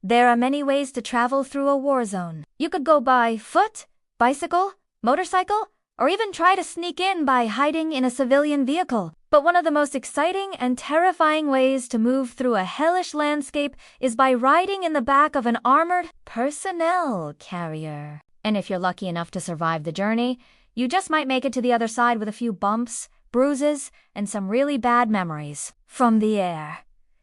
There are many ways to travel through a war zone. You could go by foot, bicycle, motorcycle, or even try to sneak in by hiding in a civilian vehicle. But one of the most exciting and terrifying ways to move through a hellish landscape is by riding in the back of an armored personnel carrier. And if you're lucky enough to survive the journey, you just might make it to the other side with a few bumps, bruises, and some really bad memories. From the air,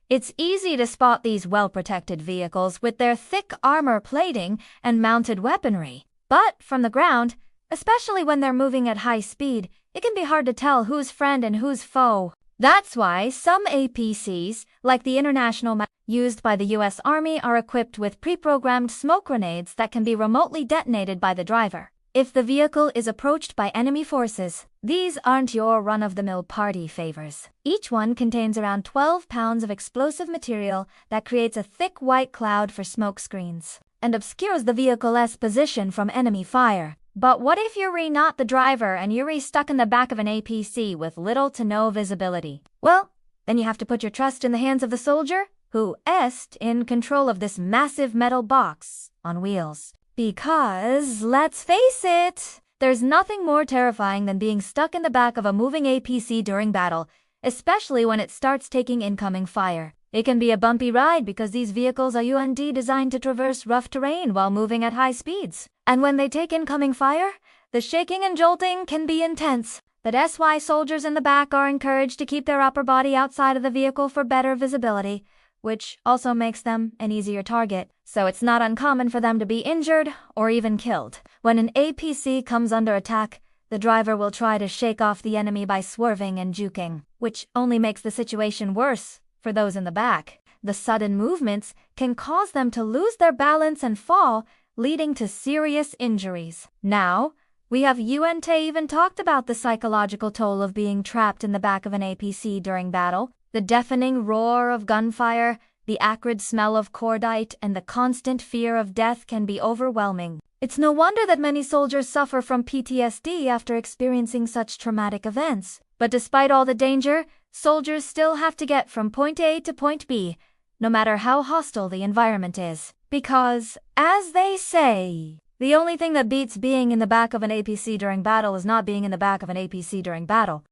it's easy to spot these well-protected vehicles with their thick armor plating and mounted weaponry. But from the ground, especially when they're moving at high speed, it can be hard to tell who's friend and who's foe. That's why some APCs, like the International used by the US Army, are equipped with pre-programmed smoke grenades that can be remotely detonated by the driver. If the vehicle is approached by enemy forces, these aren't your run-of-the-mill party favors. Each one contains around 12 pounds of explosive material that creates a thick white cloud for smoke screens and obscures the vehicle's position from enemy fire. But what if you're not the driver and you're stuck in the back of an APC with little to no visibility? Well, then you have to put your trust in the hands of the soldier, who is in control of this massive metal box on wheels. Because, let's face it, there's nothing more terrifying than being stuck in the back of a moving APC during battle, especially when it starts taking incoming fire. It can be a bumpy ride because these vehicles are designed to traverse rough terrain while moving at high speeds. And when they take incoming fire, the shaking and jolting can be intense. But that's why soldiers in the back are encouraged to keep their upper body outside of the vehicle for better visibility, which also makes them an easier target, so it's not uncommon for them to be injured or even killed. When an APC comes under attack, the driver will try to shake off the enemy by swerving and juking, which only makes the situation worse for those in the back. The sudden movements can cause them to lose their balance and fall, leading to serious injuries. Now, we have even talked about the psychological toll of being trapped in the back of an APC during battle. The deafening roar of gunfire, the acrid smell of cordite, and the constant fear of death can be overwhelming. It's no wonder that many soldiers suffer from PTSD after experiencing such traumatic events. But despite all the danger, soldiers still have to get from point A to point B, no matter how hostile the environment is. Because, as they say, the only thing that beats being in the back of an APC during battle is not being in the back of an APC during battle.